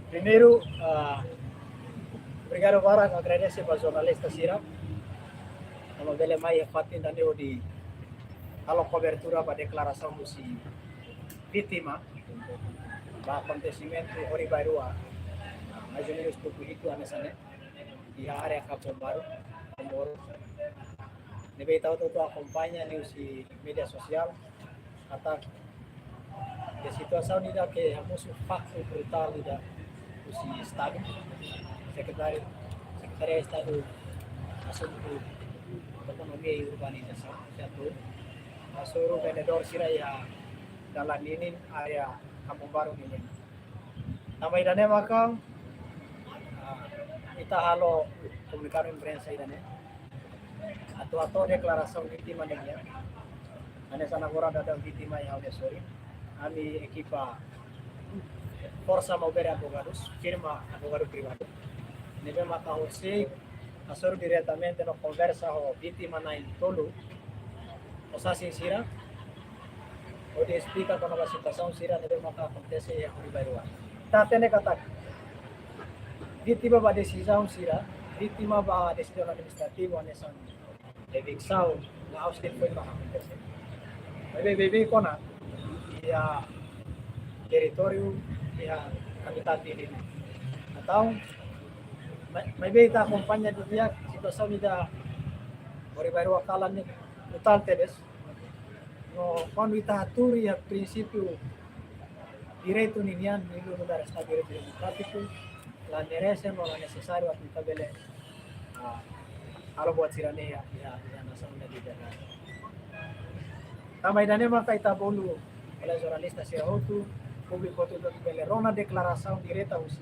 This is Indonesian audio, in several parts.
Primeiro, obrigado para agradecer para o jornalista Sira, como dele mais fatin da de kalau cobertura para declaração do si vítima, para acontecimento ori bairua, mais ou menos tudo itu anesane, di area Kapau Baru, Komoro. Nebe tahu tu acompanha ni si media sosial, kata de situação ni da que hamus fakto brutal ni da si estado, secretário secretaria estado assunto ekonomi urbanisasi satu seluruh vendedor sira ya dalam ini area Kampung Baru ini. Nama idane maka kita halo komunikasi imprensa idane atau deklarasi vítima niya. Ane sana kura ada vítima yang udah sorry. Kami ekipa Força Mover Advogados, firma advogado privado. Nebe maka José asor diretamente no conversa o vítima na tolo. Osa sira o de explica quando a situação sira nebe maka acontece ya uri bairua. Ta tene kata vítima ba decisão sira, vítima ba decisão administrativo anesan evicção na austin foi maka acontece. Bebe kona ya teritorium ya habitat ini. Atau may beta acompanha do dia situação da ori bairua kalan ni total tedes no quando ita aturi a princípio direito ninian nilu no está direito democrático la merece no la necesario at ita bele alo buat sirane ya nação na vida. Tamay dane maka ita bolu oleh jornalista sia outro público todo bele rona declaração direta usi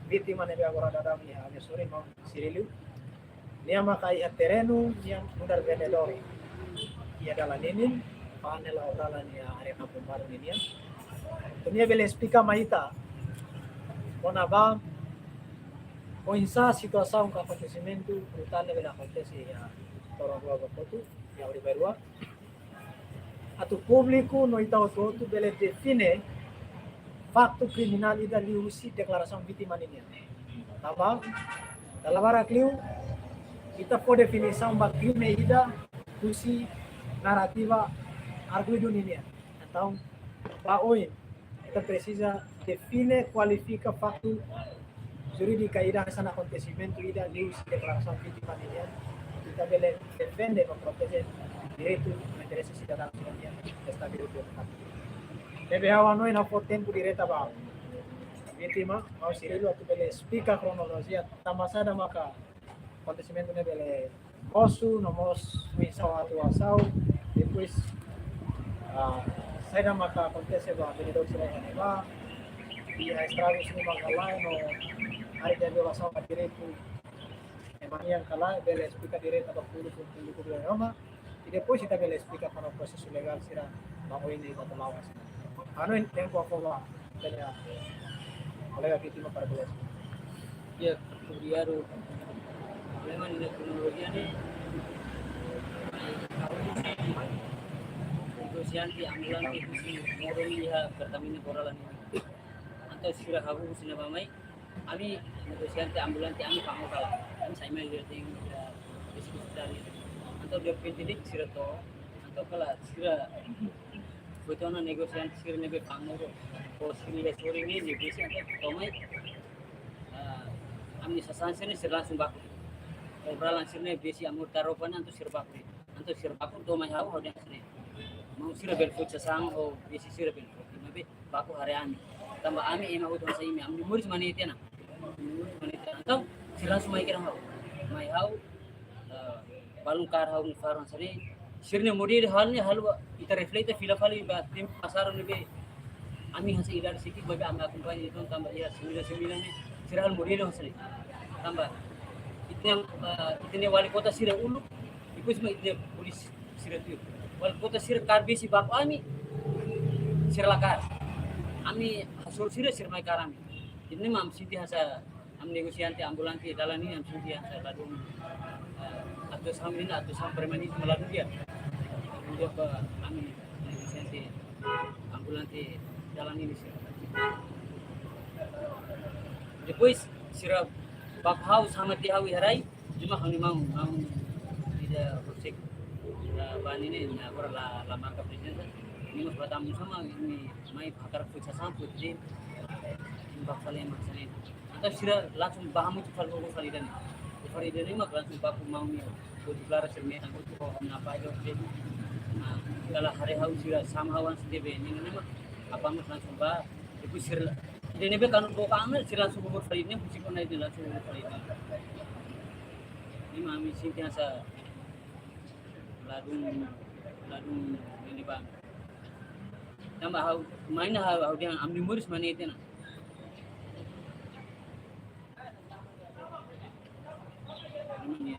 vítima nebe agora dadam ya sore mau sirilu nia maka ia terreno yang mudar vendedor ia dalam ini panel dalam ya area Kampung Baru ini dunia bele explica maita kona ba coinsa situação com acontecimento brutal nebe acontece ya orang dua foto ya ori berua atu público no itau todo bele define fakto kriminal ida liusi declaração vítima ini. Tambah dalam arakliu kita po definição ba crime ida liusi narrativa arguido ini. Então, ba hoje kita precisa define qualifica fakto jurídica ida sana acontecimento ida liusi declaração vítima ini. Kita bele defende no proteger direito e interesse cidadão sebagai estabilidade. Nebe hawa noi na po tempo direta ba vítima au sirilo atu bele explica cronologia tamasada maka acontecimento ne bele osu nomos misao atu asau depois saída maka acontece ba vendedor sila ya ba ia estragos no magalai no área de violação a direito emanian kala bele explica direta ba público do Roma e depois kita bele explica para o processo legal sira mau ini tatalawas. Ano yung tempo ako ba? Kaya, kolega vítima para belas. Ya, kemudian memang ini kronologinya nih negosiasi ambulan itu si moroni ya pertamina koralan ini. Anto sira habu sina bamai, ami negosiasi ambulan ti ami kamu kalah. Ami saya mai lihat yang diskusi dari. Anto dia pendidik sira to, anto kalah sira betul na negosiasi sira nebe kamu to. Kalau sira sore ini negosiasi anto tomai amni sasanse ni sira langsung baku. Obrolan sirne besi amur taropan anto sira baku. Anto sira baku to mai hawo hodang sini. Mau sira belfut sasang o besi sira belfut. Nabe baku hari ami. Tambah ami ema udon sa imi amni muris mani tena. Muris mani tena. Anto sira langsung mai kira hawo. Mai hawo balung kar hawo faron sari. Sirne mudir hal ni hal ita reflect fila fali ba tim pasar ni be ami hasa idar sikit babe anga kumpani itu tambah ya sembilan ni sira hal mudir hosri tambah itne wali kota sira ulu ikut semua itne polis sira tu wali kota sira kar besi bab ami sira lakar ami hasul sira sira mai karami ini mam siti hasa am negosianti ambulanti dalan ini am siti hasa ladung atau sambil atau permanen melalui dia untuk kami negosiasi ambulanti jalan ini sih. Depois sira bakhau sama tihaw harai cuma kami mau tidak bersik bani ini na por la marca presiden ini mas batam sama ini mai bakar futsal sampu jadi bakal yang maksudnya atau sira langsung paham itu kalau Faridan ini mah langsung baku mau nih deklarasi serme angkut ko apa itu nah kalau hari hau sira samhawan sendiri ini mah apa mas langsung bah itu sira ini be kan ko kami sira langsung bubur Faridan pusing ko na itu langsung bubur Faridan ini mah misi biasa ladung ini bang tambah hau main hau dia amni muris mana itu na ini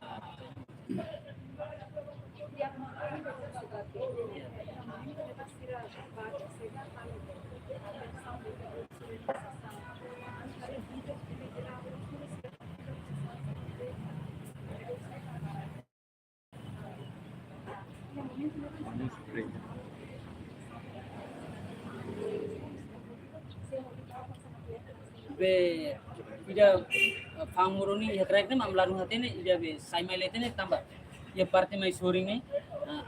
be ida fanguruni ya track ne mamlaru hati ne ida be saimai lete ne tambah ya parte mai soring ne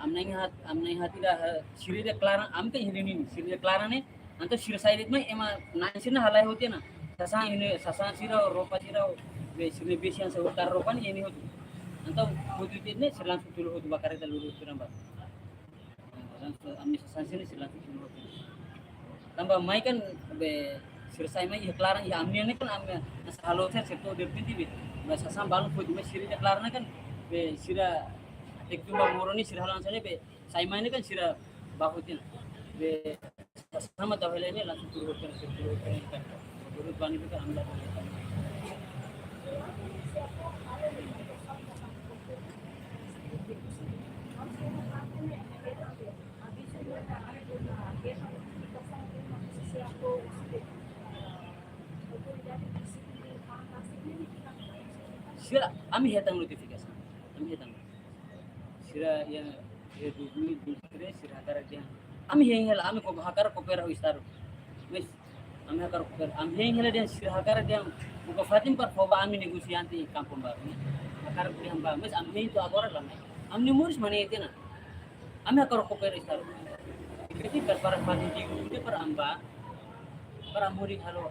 amnai hati dah siri de klara amte hilini siri de klara ne anto sir side mai ema nansin halai hote na sasa sira ropa sira be siri besian sehutar ropa ni ini hotu anto hotu ne sir langsung dulu hotu bakar da luru tu namba langsung amni sasa sini sir langsung dulu hotu tambah mai kan be sirsai mai ya klarang ya amni ne kan amni asa halo ser seto derpiti be bahasa sambalu hotu mai siri de klarana kan be sira एक जुमा मोरनी सिरहालान सने पे साइमा ने kan sira bahutin be sama tawele ne langsung turut kan turut bani be kan amla sira ami hetang notifikasi ami hetang sira ya dulu sira hakar dia ami hengel ami ko hakar ko pera istar mes ami hakar ko pera ami hengel dia sira hakar dia ko fatim par foba ami negosianti kampung baru ni hakar dia hamba mes ami itu agora lah ami muris mane itu na ami hakar ko pera istar kritik par para fatim di par amba para muri halo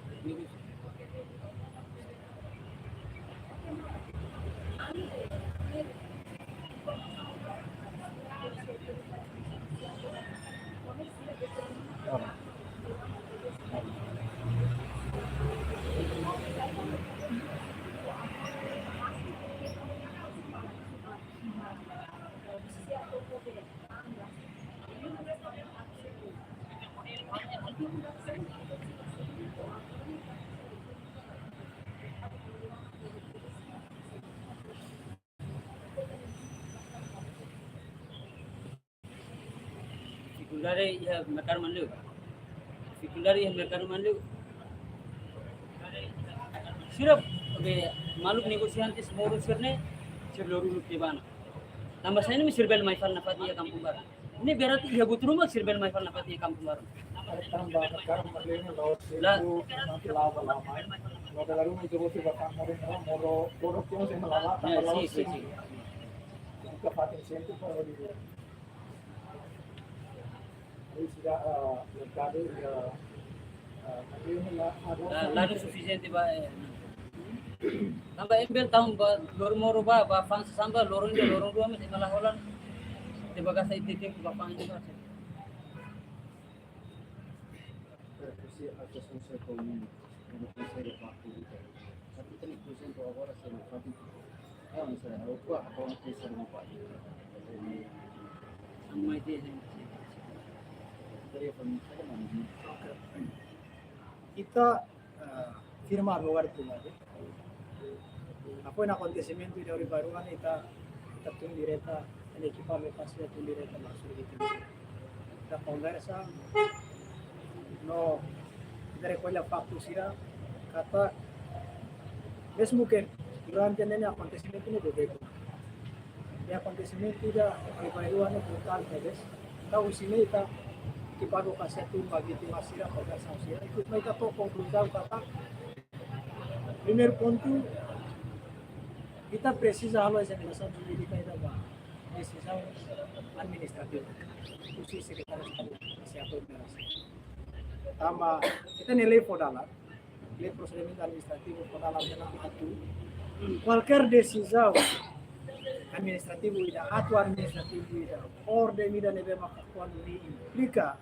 Fikundare ya mekar manlu fikundare ya mekar manlu sirap be maluk negosianti semua sirne sirloru lukibana tambah saya ini sirbel maifal nafati ya kampung baru ini berarti ya butuh rumah sirbel maifal nafati ya kampung baru tambah sekarang maklumnya laut itu nanti lama kalau lalu itu butuh batang moro yang saya melawat tambah laut sih ke patin sentu kalau di sudah merkado ya lalu sufisiente ba tambah embel tahun ba loro ba fans samba lorong dua masih malah holan di bagasa itu ba fans juga si associação comum no terceiro quarto tapi tem por agora se não faz não sei o que a como que se não faz sama itu kita firma lugar itu lagi. Apa yang acontecimento di Ori Baru kan kita tun direta, ini kita mepasnya tun direta masuk gitu. Kita conversa, no, kita recuerda fakta sira kata, mesmo que durante el acontecimiento ini berbeda. Ini acontecimiento da Ori Baru kan brutal, guys. Tahu sini kita kipago kasi ito bagi timasira pagkasang sira. Ikut may kato conclusion kata Primeiro ponto, kita precisa halo essa relação jurídica e da decisão administrativa. O secretário de Estado se apoia. Tambah kita nilai fodalan, nilai procedimento administrativo fodalan dalam atu. Qualquer decisão administrativo ida atu administrativo ida ordem ida nebe maka quando implica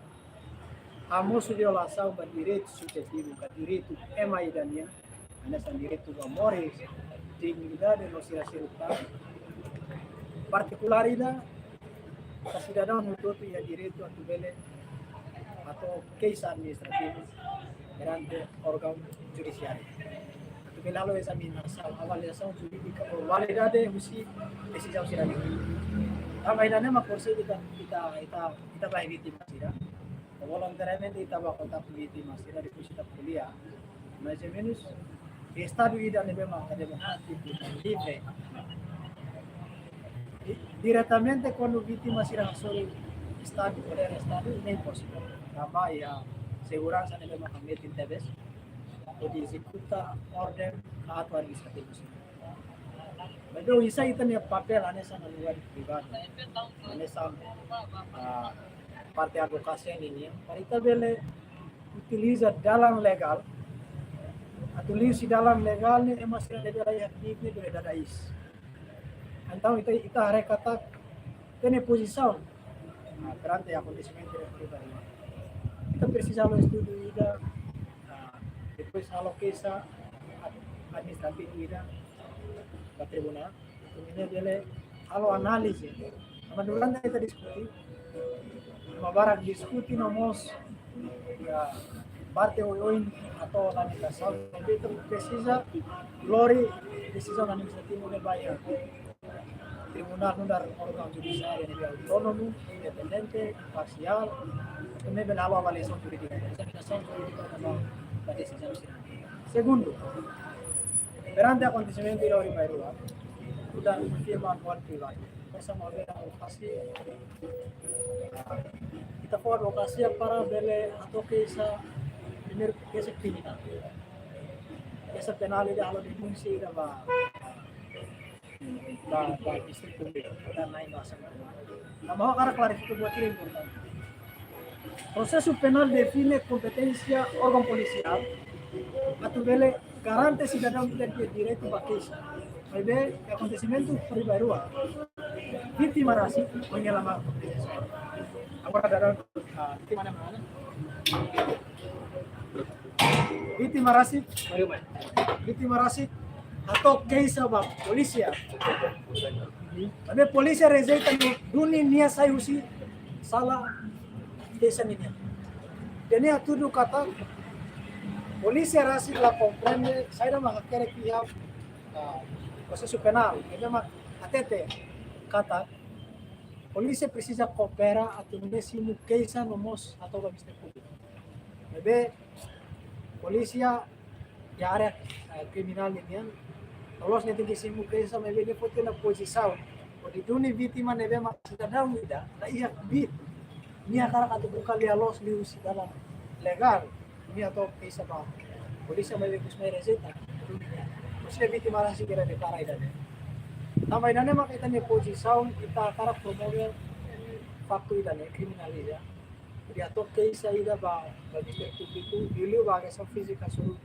a moço violação do direito subjetivo, do direito emaidania, nessa direito do amor e dignidade no ser humano, particularidade o cidadão no todo e direito a tubele atau case administrativo perante órgão judiciário. Tubele lalu examinação, avaliação jurídica ou validade usi decisão cidadão. Também ma kursi kita vai vítima sira. Voluntariamente kita vai contar vítima sira di kursi kuliah. Mais ou menos Estado ida nebe maka demokratik livre. Diretamente quando vítima será sobre Estado, poder Estado, nem possível. Também a segurança nebe maka metin tebes, ou de executa ordem ato administrativo. Mas isso aí tem papel nessa lugar privado, nessa parte advocacia ini, para kita bele utiliza dalam legal. Atulis dalam legal ni masih ada raya aktif ni ada is. Então kita hari kata tem posição perante acontecimento pribadi. Kita precisa lo estudo ida depois halo kesa administratif ida ke tribunal. Kemudian dia halo analisis. Durante kita diskusi, mabarak diskusi nomos ya parte hoy atau lamentação, então precisa lori decisão administrativa de Bahia. Tribunal não dar órgão judiciário autônomo, independente, imparcial, também bela avaliação jurídica, examinação jurídica da decisão. Segundo, perante acontecimento di Lori Bairua, sudah firma buat pribadi, bersama dengan lokasi, kita buat lokasi para bele atau kisah primeiro esse criminal. Essa penalidade ela denuncia da distrito público da na embaixada. A maior cara clarifica buat ini importante. Processo penal define competência órgão policial. Atau bele garante cidadão ter direito a queixa. Vai ver que acontecimento foi Bairua. Vítima rasi menyelamat. Agora dalam di mana-mana. Vítima rasi atau keisa ba polisia. Tapi polisia rezeita no duni nia sayusi salah desa niya. Jadi tudo kata polisia rasi la comprende saya dah querer criar processo penal. Memang atete kata polisia precisa cooperar atau mesmo keisa nomos atau ba Ministério Público. Jadi polisia ya área criminal niya lolos niya tinggi simu keisa may bebe foto na posição o di duni vítima nebe ma cidadão ida na iya bit niya kara kato buka lia los liu dalam legal niya to keisa ba polisia may bebe kusmay reseta kusle vítima rasi kira de para ida tambay na makita niya posição kita kara promover fakto ida niya criminalidade dia to keisa ida ba Ministério Público diliu ba sa física so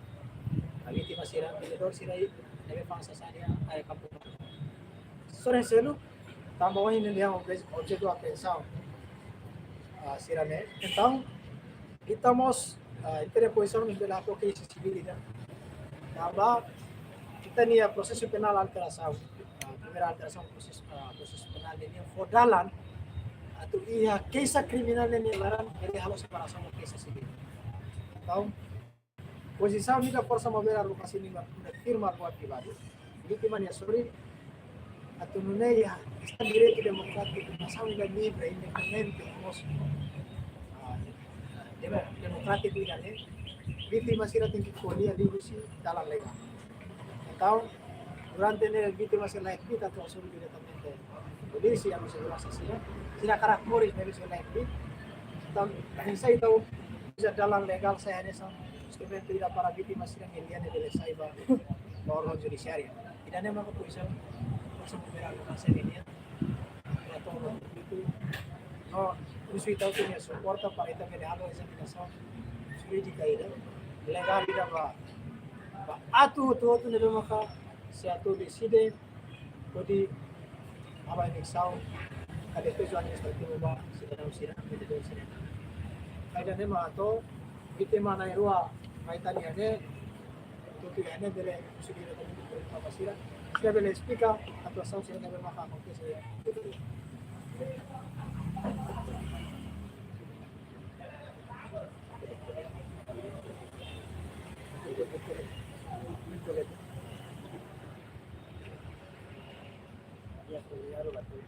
a vítima será vendedor será deve passar área área campo sore selo também ele é objeto de atenção será né então estamos interposição de la case civil também kita nih proseso penal alteração primeira alteração processo penal ini fodalan atau iya kisah kriminal ini larang ele harus separação do kisah civil. Então, posição da força mover a lokasi ini firma buat pribadi. Vítima nya sorry atau nuneya está direito democrático nação da livre independente mos democrático ida né. Vítima sira tem que escolher ali dalam legal. Então, durante ele vítima se la escrita transfere diretamente polisi yang segurança sila karakteris dari selektif dan saya tahu bisa dalam legal saya hanya instrumento tidak para vítimas yang dia dari cyber órgão judiciário. E daí é uma coisa que primeira coisa ini ya. Atau itu no usuita punya suporta para ita que algo esa aplicação jurídica ida legal ida ba atu tu ne maka se atu decide pode apa yang sau ada peso administrativo ba sidang itu sini kaida ne ma to ite mana irua kaitani ane tutti ane delle possibilità di capacità se le explica atuação se deve maka acontecer ya kuliah batu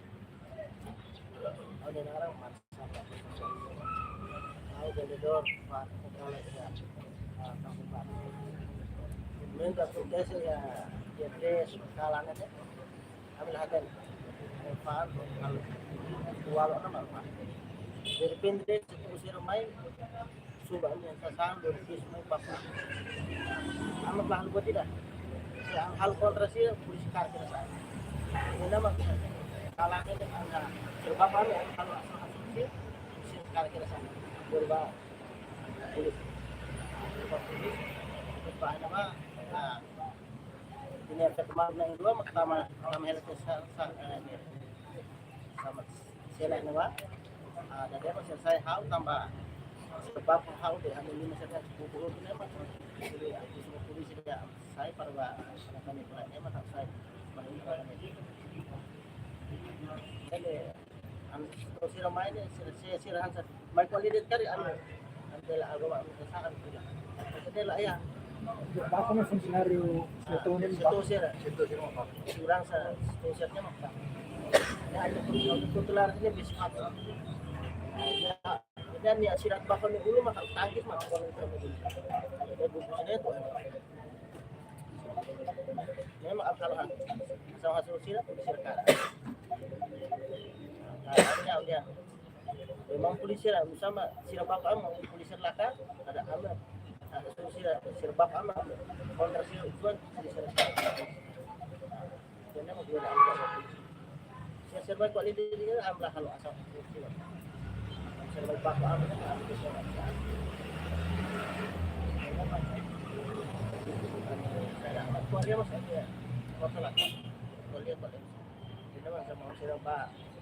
ada narang masalah tahu vendedor pak kalau ya kamu pak mereka tugas ya dia tres kalangan ya ambil hadan pak kalau jual nama pak dari pendek usir main subhan yang sasang dari main pak amat bahan buat tidak yang hal kontrasi polisi karkir saya ini nama kalangan yang ada berbapa ya kalau asal-asal polisi karkir saya berbapa polisi berbapa nama ini ada kemarin yang dua pertama health sama sila nama ada dia masih saya hal tambah sebab hal di anu ini masih buku ini mah jadi aku semua polisi dia saya para kami perannya mah saya jadi anu terus ramai ini sira hansa mai kualitas kari anu adalah agama kesakan juga adalah ya Bapak ni funcionário situasi kurang situasinya mah ya ada tutularnya bisa apa ya dan ya sirat bakal ni dulu maka tangkis maka kalau itu ada bungkusnya itu memang kalau sama hasil sirat sirat nah dia memang polisi lah sama sirat bakal mau polisi laka ada amat hasil sirat bakal amat kontra sirat buat sirat dan memang dia ada sirat kualitas dia amlah kalau asal sirat serba bakal apa kan ada sesuatu saya keluarga maksudnya masalah keluarga boleh ini mah sama serba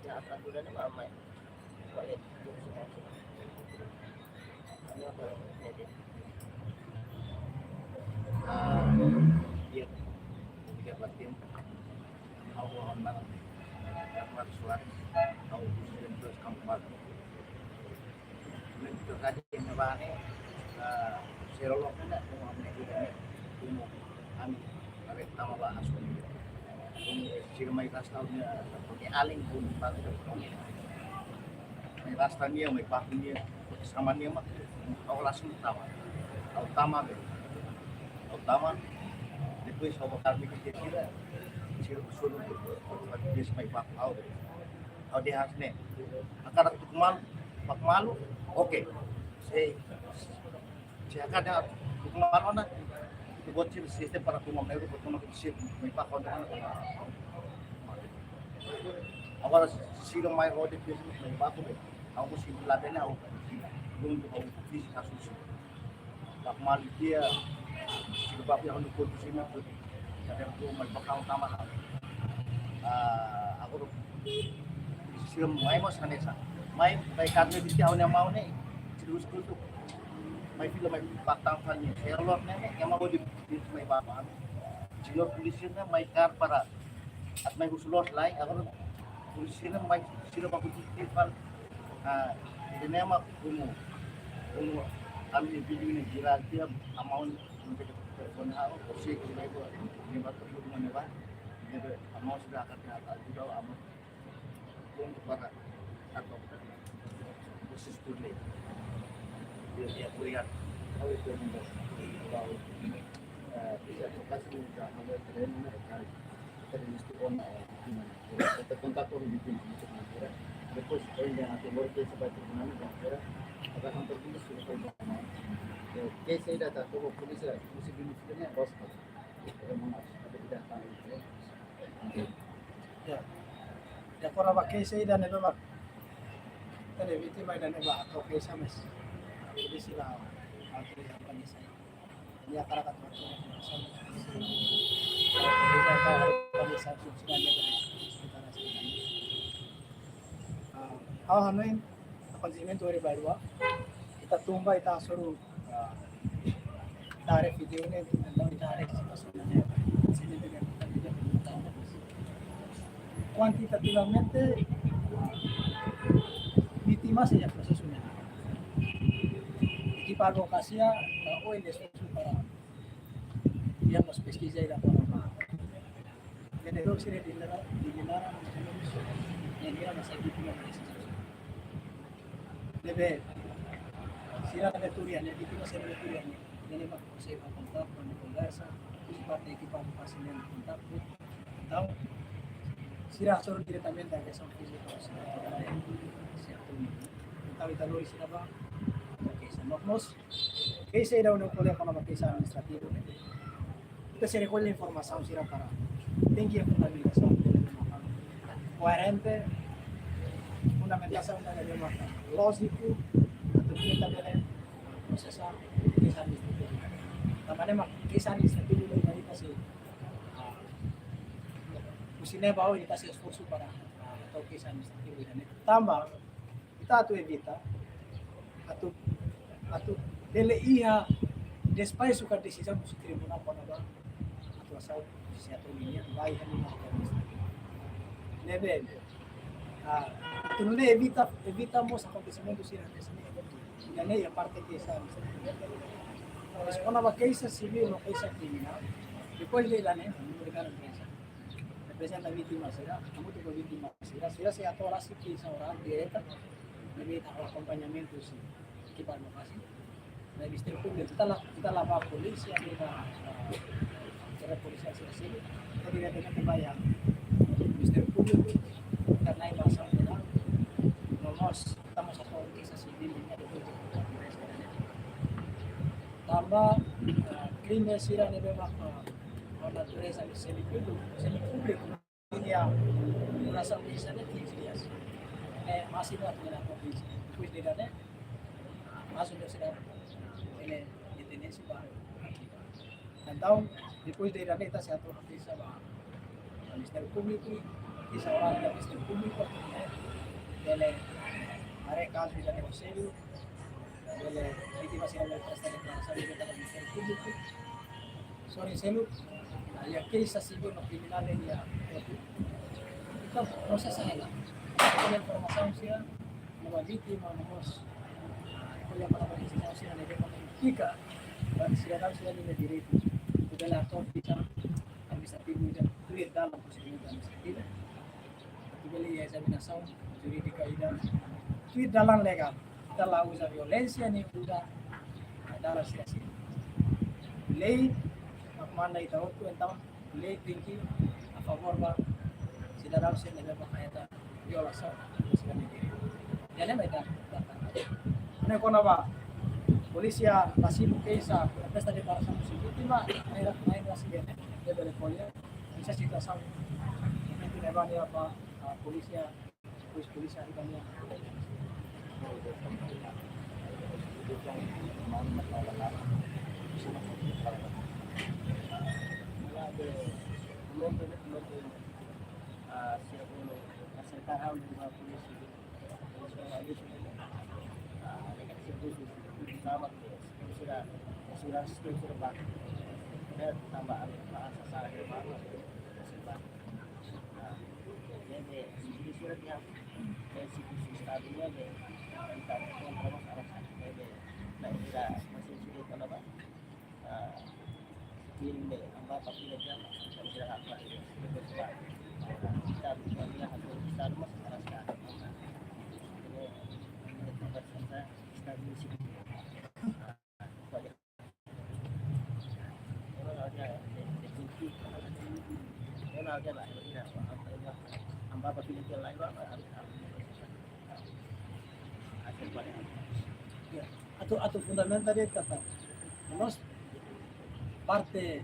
ya asal bulan ini mamai boleh dia tidak berarti Allah amat dapat suara tahu presiden terus kampar itu tadi yang nabane serolok na kung ano kita kung kami kami tama ba aso kung sino may rastaw niya kung aling kung bakit may rastaw niya may bakit niya sama niya mak ako langsung tama depois ako kami kita sino sulod pag dis may bakit ako di hasne akarat malu oke saya kadang kemarin na buat sistem para tumang na buat tumang sistem may pakon na awal sila may road business may bako ako si laden na ako doon ako office kasus bakmal dia sila ba yung nukod sila kada ko may pakon tama ako sila may mo sanesa may kami bisa awalnya mau nih terus tutup may film may batang kanya airlock na yang mau di may bapak sila polisi na may car para at may gusulos lain ako polisi na may sila pagkutipan ini nama kumu kami video ini jiran dia amount untuk personal kursi kita itu ini baru belum nyoba jadi amount sudah akan juga amount untuk para atau khusus turun dia kuliah kalau itu bahwa bisa lokasi untuk ada tren mereka terlistu ona kita kontak orang di sini untuk negara depois yang akan bekerja sebagai penanganan negara akan kantor polis sudah ke saya data tuh polisi beneficiarnya bos Ya, ya kora ba kese dan eba ba tele víctima dan eba atau kesa mes. Jadi sila atau yang panisay. Ini akara kat waktu sama. Jadi ka panisay sila niya para sa hanuin konsumen tori baruwa kita tumba ita suruh tarik video ini tentang tarik sebenarnya sini dengan kuantitativamente víctimas ya prosesnya equipo advocacia o el esfuerzo para digamos pesquisa y la para vendedor sini dilara yang dia masih víctima de esa debe sira de turian ya víctima sira de turian ini mak saya kontak con conversa parte de equipo advocacia en contacto então sira suruh directamente a questão física então kita nulis sila ba okay sa nos kaysa daw no kuliah kono kaysa administrativo kita se recuerda informação sira para tem que fundamentação coherente fundamentação da lei lógico atau kita também processar kaysa administrativo também mak kaysa administrativo dari kasi usine bawa dikasih esforço para atau kaysa administrativo dan tambah kita atu evita atu dele ia después suka decisão do tribunal para ba atu asal se atu linha vai hani level tu não evitamos acontecimentos irreversibles dan é a parte que essa mas quando a causa civil ou causa criminal depois de lá né mereka representa vítima será kamu tuh vítima será se atu así que essa hora direta debe acompañamiento si equipo advocacy dari Ministeri Publik kita lapor polisi kita cara polisi sini jadi dengan bayar Ministeri Publik karena bahasa kita nomos kita masuk ke kisah sivil ini ada tambah krimen sira ne memang orang natureza semi publik dia merasa bisa dia masih buat dengan polisi kuis di dalamnya masuk dari sini ini detensi baru dan tahu depois de dalamnya kita satu bisa bah Ministeri Publik bisa orang dari Ministeri Publik dele mereka bisa negosiasi dele víctimas yang prestar declaração de Ministeri Publik sorry selu ya case civil no criminal dia kita proses saja la informação sia numa vítima nós olha para a decisão sia ne implica para cidadão sia de direito dalam ator kita administrativo dan clear dalam procedimento administrativo kembali ya examinação jurídica dan clear dalam legal kita usa violência nem usa dalam sia lei mana itu então lei tem que a favor ba cidadão sia ne ba violação segala direito. Jadi mereka datang. Nah, kalau apa? Polisi masih mengkaisa pesta declaração de vítima, main masih dia dari polisi bisa situação. Nanti levar dia apa? Polisi itu kan ya. Acercar de uma polícia sama sudah struktur baku dan tambahan bahasa saya baru jadi di suratnya eksekusi stabilnya kita kontrol arah jadi tidak masih sulit apa kirim deh apa tapi dia tidak apa kita bisa lihat hasil kita rumah sekarang ini kita stabilisasi atau fundamental dia kata nos parte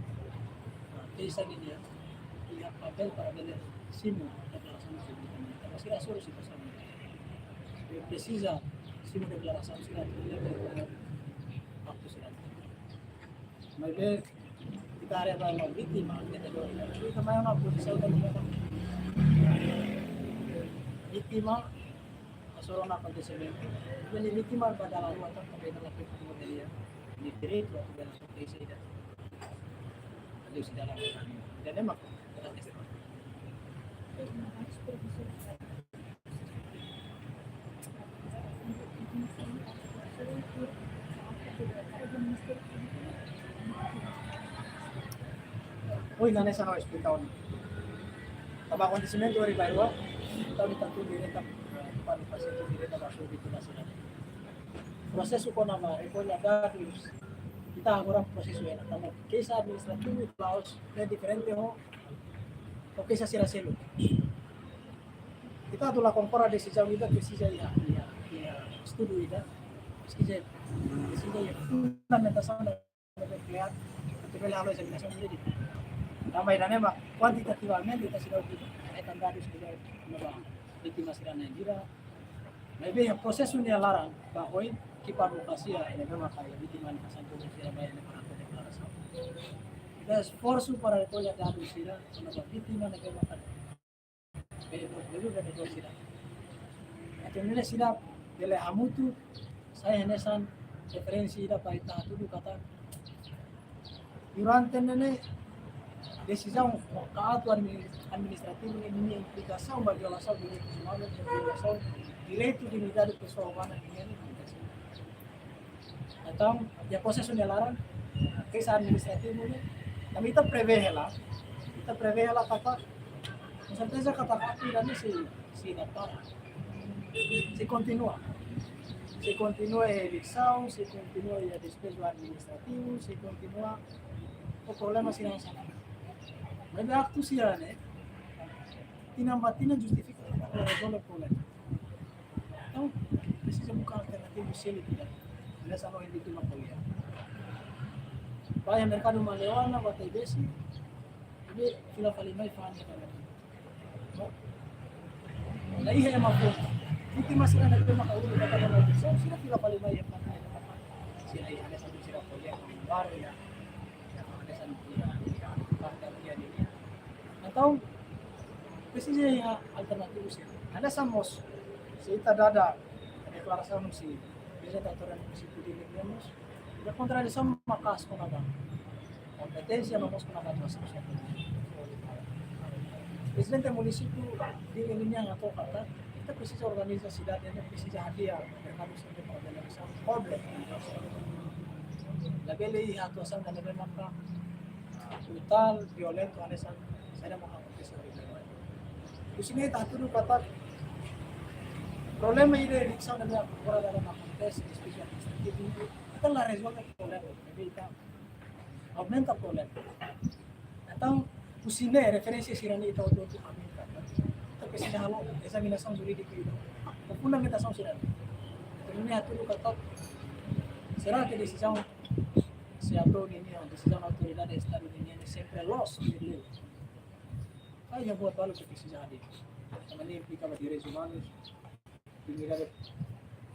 esa niña y a papel para ver simo declaración de seguridad. Mas sila solo si pasamos. Precisa simo declaração sila waktu sila. May ver kita area ba mga biktima kita do. Kita may mga pulisya udah mga biktima asoro na acontecimento. Jadi biktima pada lalu atau pada lalu kemudian di direito atau dalam kondisi itu. Ada sudah lakukan. Dan memang kita tes. Uy, nanay sa hospital. Taba acontecimento ori bairro. Tahu tentu direta pada pasien direta masuk di sila. Proseso ko na ma-report dados. Kita agora proseso yan. Tama. Kaysa administrativo laos na diferente ho. O kaysa sila selo. Kita tu la compara decisão ida precisa ya estudo ida. Precisa ya fundamentação da nuclear. Tapi la examinação dele. Também na nema quantitativamente kita sudah akan dados sudah nova vítimas sila na dira. Maybe ang proseso niya larang bahoy kipadvokasya na memang kaya vítima ni kasan tulis sila bayan na para deklarasyon. Ada esforço para recolher dados sila sa mga vítima na memang kaya. Pero dulu dah betul sila. At nila sila dele hamutu saya nesan referensi ida paita tudu kata durante nene decisão kaato administrativo ini implicação bagi violação do direito humano, violação direito de dignidade pessoal humana ini. Então, ya processo de larang case administrativo ini kami kita prevê ela kata com certeza kata tidak ni si dapat se continua a eleição, se continua a despejo administrativo, se continua o problema se não sana. Mas a acto sila ne tinambatina justifica para resolver o problema. Então, precisa buscar alternativa sila tidak. Nessa não é vítima polícia. Vai ao mercado malewana, batai besi, ini sila falimai fahami kalau. Lain yang mampu. Vítima sila nagpema kaulo na kada na so sila sila falimai yang fahami. Sila ada satu sila polícia baru ya. Ada satu dia ini. Então, precisa yang alternatif sila. Ada samos. Kita dada declaração no si apresentadora do município de Limemos, e a contradição macas com a competência não mostra na atuação. Presidente do município de Limemos atau kata kita precisa organizar cidade, kita precisa hadir mercado sempre para organizar problem. Labeli atuação da memang brutal, violento, anesan saya mau acontecer. Di sini tak tuduh kata problema ini eleição da minha fora da acontece especialmente então lá resolve o problema evita aumenta o problema então o sine referência sirani itu untuk Amerika kita precisa halo examinação jurídica itu a fundamentação sirani ini atuh kata será que decisão se aprova ini a decisão da autoridade estado ini sempre loss de lei aí eu vou falar o que precisa hadir também implica direitos humanos dignidade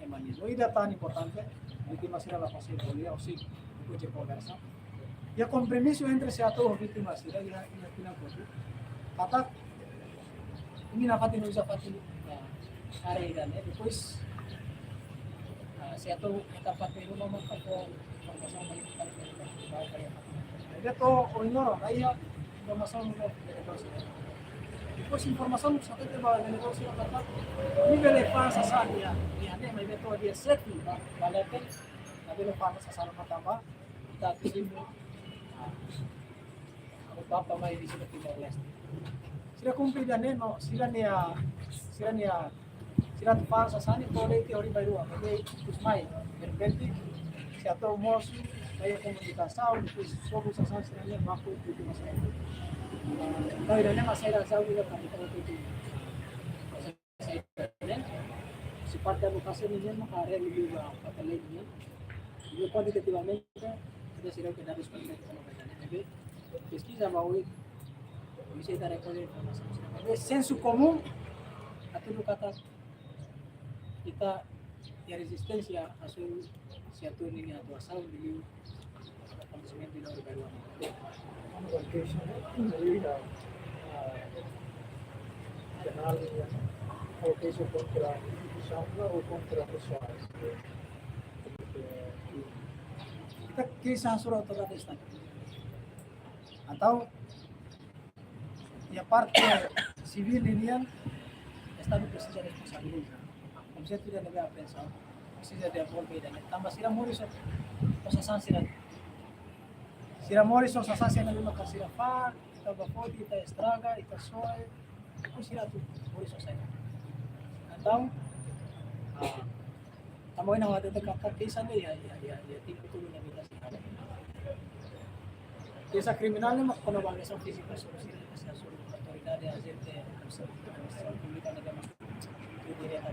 humanismo. Ida tan importante, vítima será la pasión política o sí, escuche conversa. Y el compromiso entre se a todos vítimas será ya final por kata ini nafatin usa fatin hari dan depois se a todos kita pakai rumah makan ko sama kita bawa kaya. Jadi to ignoro kaya informação no negócio. Depois informação só tem que levar o negócio na kata nível de fase sadia ada may beto dia set ba balaten nabi lo para sa sala matamba kita tisimbo ako papa may di sila Timor Leste sila kumpli dan no sila tu para sa sani pole teori baru apa kusmai berbenti si atau mos kaya komunikasyon depois sobo sa sala niya mako itu masalah tayo na masaya sa ulo ka ito si parte da educação niya makarealize ba patalig niya. Iyo quantitativamente, kita sila que dar respeito sa mga kanila. pesquisa mau bisa kita recolher informação. É senso comum a tudo kata kita ya resistência a se atua nini atuação de acontecimento de lugar baru. Ano ba case na? Ayun penal niya. O case contra Sandra o contra Soares. Kita kisah surat autoridade atau ya parte civil ini yang Estado precisa responsabilizar. Como se tidak deve pensar, precisa de apoio dan tambah sira Morrison osasan sira Morrison osasan sira lima kasira far, kita bapoti, kita estraga, kita soe, itu sira tu Morrison saya. Então, tamo ina wate kata kisah ni ya tipo tu na kita sira. Kisah kriminal ni makono bang sa fisika sa autoridade agente administração pública negara itu direto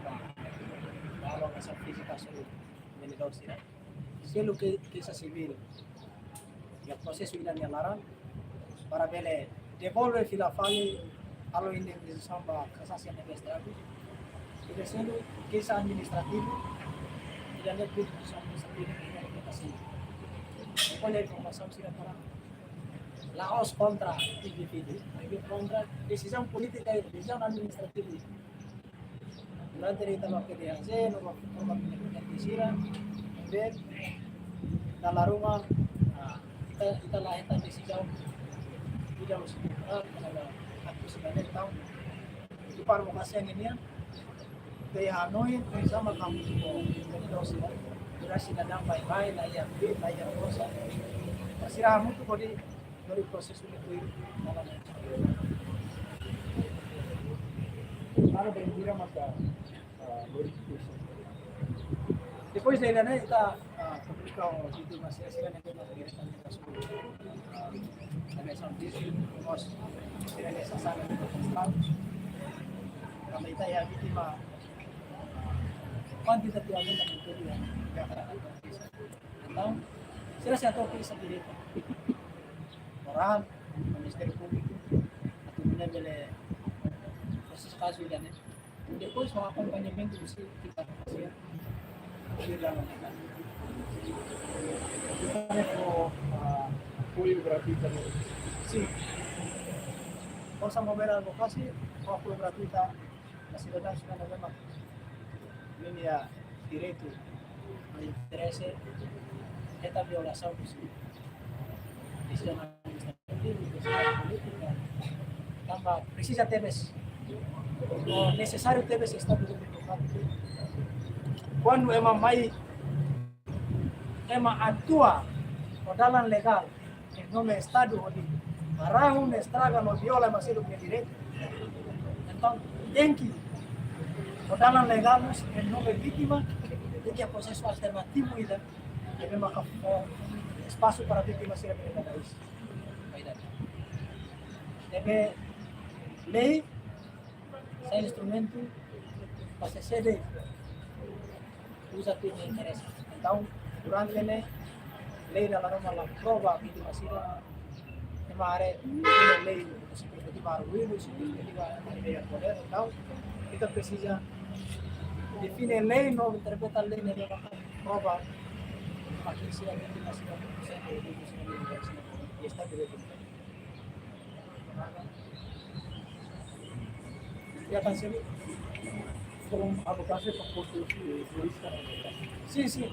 bahwa essa física sobre vendedor sira selo que essa civil e o processo irá me alaran para bele devolver fila fali alo indemnização para casação de estrado e descendo que essa administrativo irá net tudo administrativo que kita sih olha a informação sira para Laos contra individu, contra decisão política e decisão administrativa. Durante a etapa que dia Z, no vai disira, ver da laruma kita lahir tan decisão tidak usah kalau aku sudah tahu itu provokasi yang ini dari Hanoi sama kamu dari dosi durasi dan baik-baik layak layak dosa masih tu kodi dari proses itu dalam Ano ba yung hira verification? depois dele né kita publicar o vídeo mas sila nito mas direkta nito sa na sa video mas sila nesa sana nito sa kami tayo biktima quantitative ang ito dia então sila siya to sa direkta orang Ministério Público atau benar-benar proses kasus dan depois o acompanhamento você kita fazer bilang Ano po apoio gratuito mo? sim força mover advocacy o apoio gratuita na cidadã sudah naman linha direito ao interesse esta violação possível decisão política tambah precisa teves o necessário teves estado democrático quando ema atua o dalam legal em nome estado onde barang estraga no viola mas ele tem direito então tem que o dalam legal em nome vítima tem que processo alternativo ida deve marcar espaço para vítimas ser apresentadas. Deve lei sem instrumento para se ceder usa tudo de interesse. Então, durante a lei da norma prova vítima sira kemarin lei seperti baru seperti ada poder. Então, kita precisa define lei no interpretar lei ne prova aqui sira vítima sira e está direito. Ya kan sini From advokasi ke konstitusi jurista. sim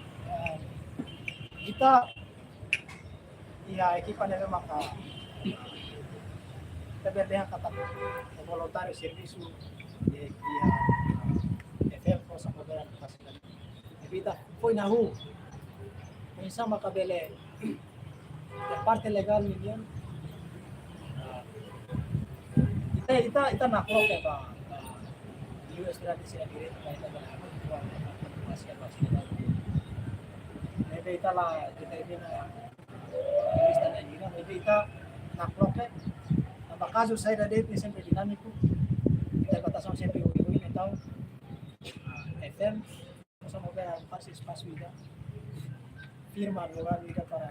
kita equipa nele maka TBDH kata voluntário serviço de FM Força Mover Advocacia evita foi na rua começamos a cabele a parte legal ninguém kita nak protes pak US tidak bisa direto kita berlaku masih maybe kita lah kita ini lista dan juga maybe kita nak protes apa kasus saya dari itu sempre dinamiko kita batasan sempre uri então FM Força Mover Advocacia espaço vida firma lugar vida para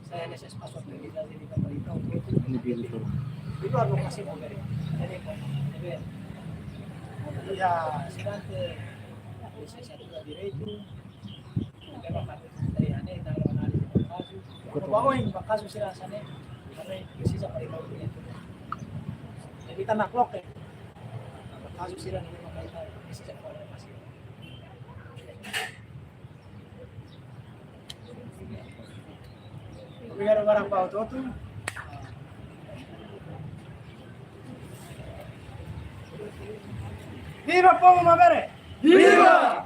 saya nesse espaço acreditar de vida para então Pintu. Itu advokasi mo dari. Jadi ya sirante bisa satu direito. Pero kapit dari ane tayo analisis ng kaso. Kung bagoy kaso sila sa ne. Ano kasi sa palimaw niya. Jadi kita naklok eh. Kaso sila ni makita kasi sa palimaw kasi. Biar barang bau tu. Viva Povo Mavere! Viva!